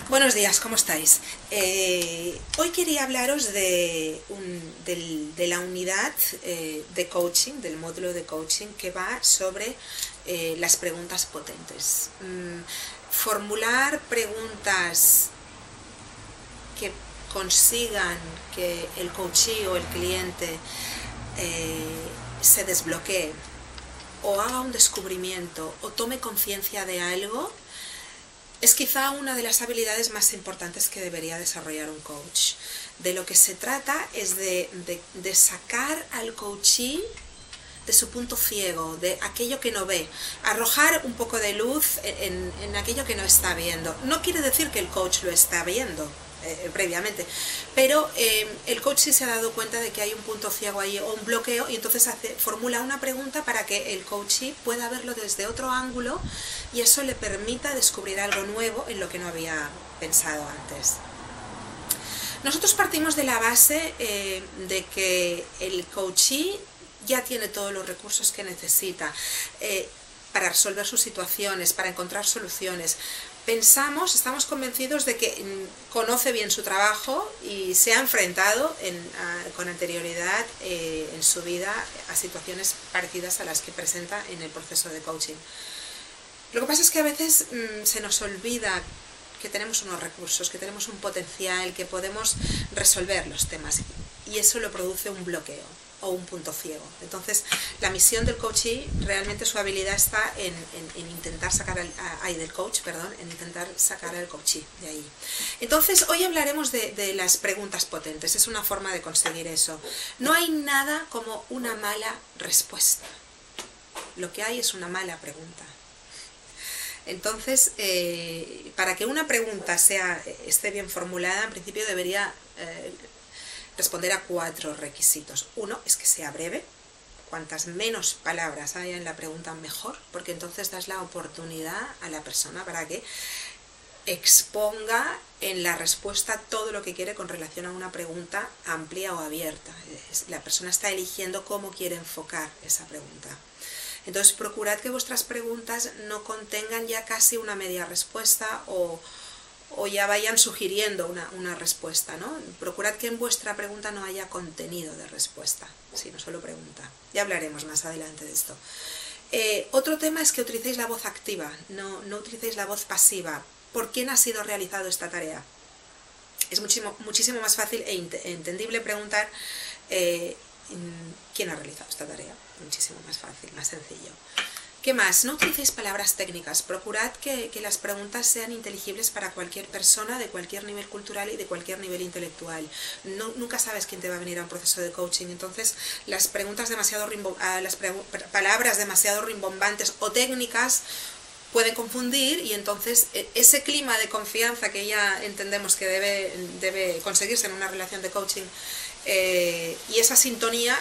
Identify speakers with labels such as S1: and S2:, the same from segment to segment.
S1: Buenos días, ¿cómo estáis? Hoy quería hablaros de la unidad de coaching, del módulo de coaching que va sobre las preguntas potentes. Formular preguntas que consigan que el coachee o el cliente se desbloquee o haga un descubrimiento o tome conciencia de algo, es quizá una de las habilidades más importantes que debería desarrollar un coach. De lo que se trata es de sacar al coachee de su punto ciego, de aquello que no ve, arrojar un poco de luz en aquello que no está viendo. No quiere decir que el coach lo está viendo previamente, pero el coach sí se ha dado cuenta de que hay un punto ciego ahí o un bloqueo, y entonces formula una pregunta para que el coachee pueda verlo desde otro ángulo, y eso le permita descubrir algo nuevo en lo que no había pensado antes. Nosotros partimos de la base de que el coachee ya tiene todos los recursos que necesita para resolver sus situaciones, para encontrar soluciones. Estamos convencidos de que conoce bien su trabajo y se ha enfrentado con anterioridad en su vida a situaciones parecidas a las que presenta en el proceso de coaching. Lo que pasa es que a veces se nos olvida que tenemos unos recursos, que tenemos un potencial, que podemos resolver los temas, y eso lo produce un bloqueo o un punto ciego. Entonces, la misión del coachee, realmente su habilidad está en intentar sacar intentar sacar al coachee de ahí. Entonces, hoy hablaremos de las preguntas potentes. Es una forma de conseguir eso. No hay nada como una mala respuesta. Lo que hay es una mala pregunta. Entonces, para que una pregunta esté bien formulada, en principio debería responder a 4 requisitos. Uno es que sea breve. Cuantas menos palabras haya en la pregunta, mejor, porque entonces das la oportunidad a la persona para que exponga en la respuesta todo lo que quiere con relación a una pregunta amplia o abierta. La persona está eligiendo cómo quiere enfocar esa pregunta. Entonces, procurad que vuestras preguntas no contengan ya casi una media respuesta o ya vayan sugiriendo una respuesta, ¿no? Procurad que en vuestra pregunta no haya contenido de respuesta, sino solo pregunta. Ya hablaremos más adelante de esto. Otro tema es que utilicéis la voz activa, no utilicéis la voz pasiva. ¿Por quién ha sido realizado esta tarea? Es muchísimo más fácil e entendible preguntar quién ha realizado esta tarea. Muchísimo más fácil, más sencillo. ¿Qué más? No utilicéis palabras técnicas. Procurad que las preguntas sean inteligibles para cualquier persona de cualquier nivel cultural y de cualquier nivel intelectual. Nunca sabes quién te va a venir a un proceso de coaching. Entonces, las palabras demasiado rimbombantes o técnicas pueden confundir, y entonces ese clima de confianza que ya entendemos que debe conseguirse en una relación de coaching y esa sintonía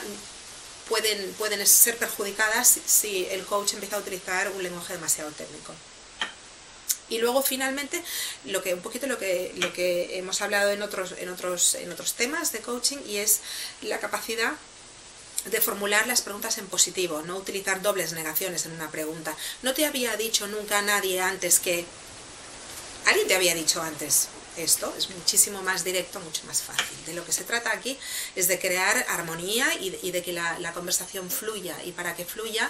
S1: pueden ser perjudicadas si el coach empieza a utilizar un lenguaje demasiado técnico. Y luego, finalmente, un poquito lo que hemos hablado en otros temas de coaching, y es la capacidad de formular las preguntas en positivo, no utilizar dobles negaciones en una pregunta. No te había dicho nunca nadie antes que... Alguien te había dicho antes. Esto es muchísimo más directo, mucho más fácil. De lo que se trata aquí es de crear armonía y de que la conversación fluya, y para que fluya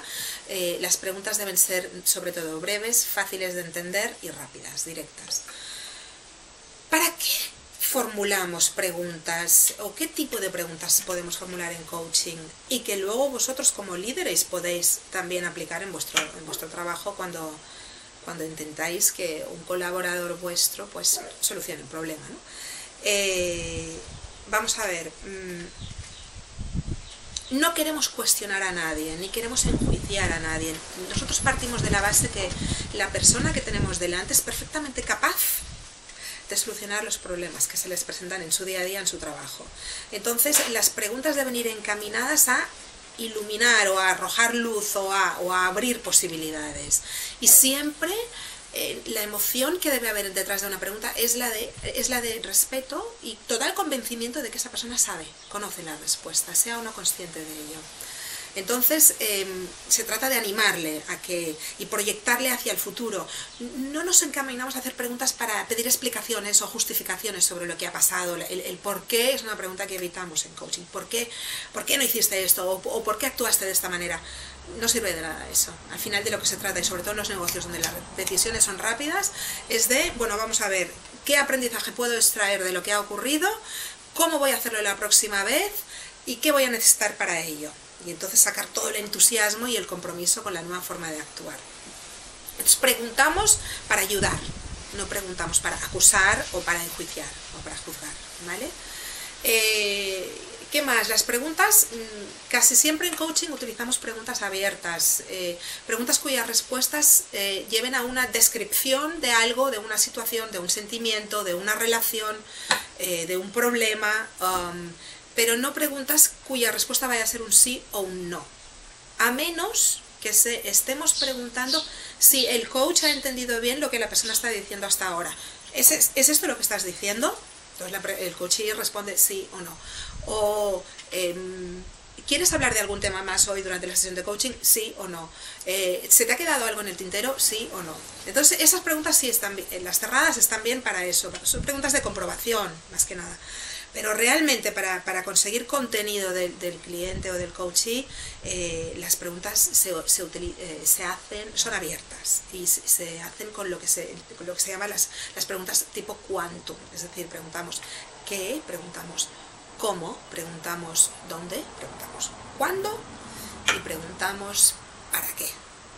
S1: las preguntas deben ser sobre todo breves, fáciles de entender y rápidas, directas. ¿Para qué formulamos preguntas, o qué tipo de preguntas podemos formular en coaching, y que luego vosotros como líderes podéis también aplicar en vuestro trabajo cuando intentáis que un colaborador vuestro pues solucione el problema, ¿no? Vamos a ver, no queremos cuestionar a nadie, ni queremos enjuiciar a nadie. Nosotros partimos de la base que la persona que tenemos delante es perfectamente capaz de solucionar los problemas que se les presentan en su día a día, en su trabajo. Entonces, las preguntas deben ir encaminadas a iluminar o a arrojar luz o a abrir posibilidades. Y siempre la emoción que debe haber detrás de una pregunta es la de respeto y total convencimiento de que esa persona conoce la respuesta, sea o no consciente de ello. Entonces, se trata de animarle y proyectarle hacia el futuro. No nos encaminamos a hacer preguntas para pedir explicaciones o justificaciones sobre lo que ha pasado. El por qué es una pregunta que evitamos en coaching. ¿Por qué no hiciste esto? ¿O por qué actuaste de esta manera? No sirve de nada eso. Al final de lo que se trata, y sobre todo en los negocios donde las decisiones son rápidas, es de, bueno, vamos a ver qué aprendizaje puedo extraer de lo que ha ocurrido, cómo voy a hacerlo la próxima vez y qué voy a necesitar para ello. Y entonces sacar todo el entusiasmo y el compromiso con la nueva forma de actuar. Entonces preguntamos para ayudar, no preguntamos para acusar o para enjuiciar o para juzgar, ¿vale? ¿Qué más? Las preguntas, casi siempre en coaching utilizamos preguntas abiertas, preguntas cuyas respuestas lleven a una descripción de algo, de una situación, de un sentimiento, de una relación, de un problema, pero no preguntas cuya respuesta vaya a ser un sí o un no, a menos que estemos preguntando si el coach ha entendido bien lo que la persona está diciendo hasta ahora. ¿Es esto lo que estás diciendo? Entonces el coach responde sí o no. O ¿quieres hablar de algún tema más hoy durante la sesión de coaching? Sí o no. ¿Se te ha quedado algo en el tintero? Sí o no. Entonces esas preguntas sí están bien, las cerradas están bien para eso, son preguntas de comprobación más que nada. Pero realmente para conseguir contenido del cliente o del coachee, las preguntas se hacen, son abiertas y se hacen con lo que se llama las preguntas tipo quantum. Es decir, preguntamos qué, preguntamos cómo, preguntamos dónde, preguntamos cuándo y preguntamos para qué,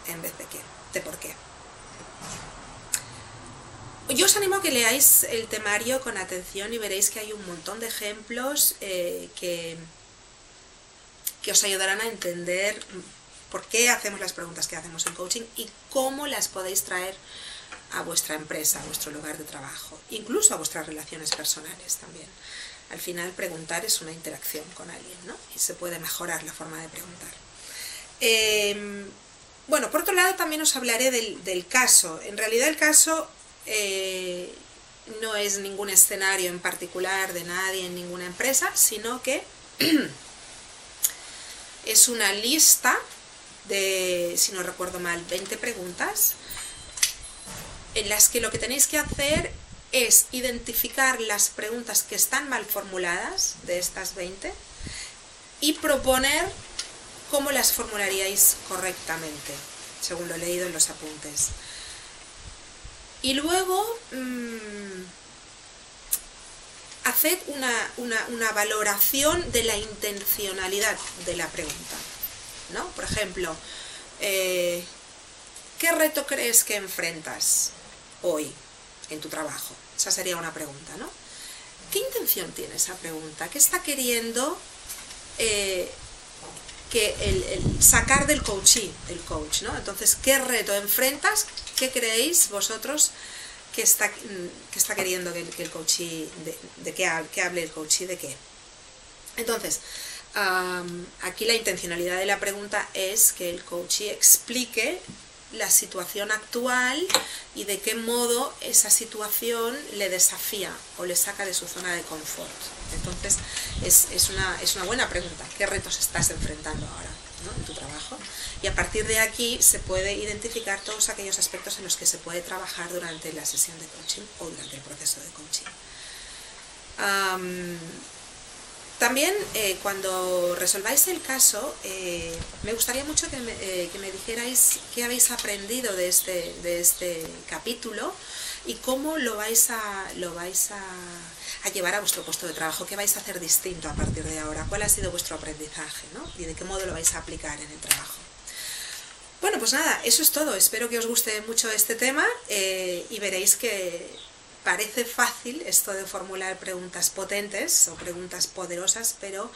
S1: en vez de qué, de por qué. Yo os animo a que leáis el temario con atención y veréis que hay un montón de ejemplos que os ayudarán a entender por qué hacemos las preguntas que hacemos en coaching y cómo las podéis traer a vuestra empresa, a vuestro lugar de trabajo, incluso a vuestras relaciones personales también. Al final preguntar es una interacción con alguien, ¿no? Y se puede mejorar la forma de preguntar. Bueno, por otro lado también os hablaré del caso. En realidad el caso no es ningún escenario en particular de nadie en ninguna empresa, sino que es una lista de, si no recuerdo mal, 20 preguntas en las que lo que tenéis que hacer es identificar las preguntas que están mal formuladas de estas 20 y proponer cómo las formularíais correctamente, según lo he leído en los apuntes. Y luego haced una valoración de la intencionalidad de la pregunta, ¿no? Por ejemplo, ¿qué reto crees que enfrentas hoy en tu trabajo? Esa sería una pregunta, ¿no? ¿Qué intención tiene esa pregunta? ¿Qué está queriendo sacar del coachee, el coach, ¿no? Entonces, ¿qué reto enfrentas? ¿Qué creéis vosotros que está queriendo que el coachee, que hable el coachee de qué? Entonces, aquí la intencionalidad de la pregunta es que el coachee explique la situación actual y de qué modo esa situación le desafía o le saca de su zona de confort. Entonces es una buena pregunta. ¿Qué retos estás enfrentando ahora, ¿no? En tu trabajo? Y a partir de aquí se puede identificar todos aquellos aspectos en los que se puede trabajar durante la sesión de coaching o durante el proceso de coaching. También cuando resolváis el caso, me gustaría mucho que me dijerais qué habéis aprendido de este capítulo y cómo lo vais a llevar a vuestro puesto de trabajo, qué vais a hacer distinto a partir de ahora, cuál ha sido vuestro aprendizaje, ¿no? Y de qué modo lo vais a aplicar en el trabajo. Bueno, pues nada, eso es todo. Espero que os guste mucho este tema y veréis que parece fácil esto de formular preguntas potentes o preguntas poderosas, pero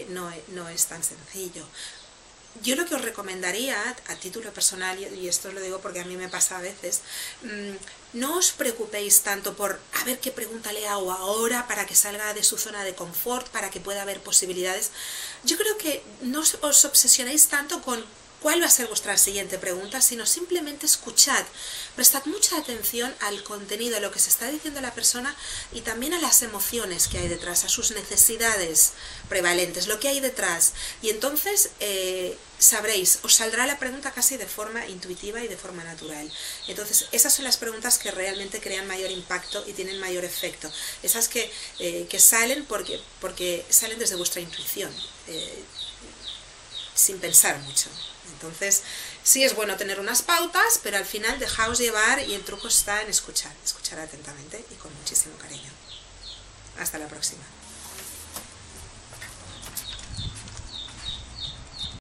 S1: no es tan sencillo. Yo lo que os recomendaría a título personal, y esto os lo digo porque a mí me pasa a veces, no os preocupéis tanto por a ver qué pregunta le hago ahora para que salga de su zona de confort, para que pueda haber posibilidades. Yo creo que no os obsesionéis tanto con cuál va a ser vuestra siguiente pregunta, sino simplemente escuchad, prestad mucha atención al contenido, a lo que se está diciendo la persona y también a las emociones que hay detrás, a sus necesidades prevalentes, lo que hay detrás. Y entonces sabréis, os saldrá la pregunta casi de forma intuitiva y de forma natural. Entonces esas son las preguntas que realmente crean mayor impacto y tienen mayor efecto. Esas que salen porque salen desde vuestra intuición, sin pensar mucho. Entonces sí es bueno tener unas pautas, pero al final dejaos llevar y el truco está en escuchar atentamente y con muchísimo cariño. Hasta la próxima.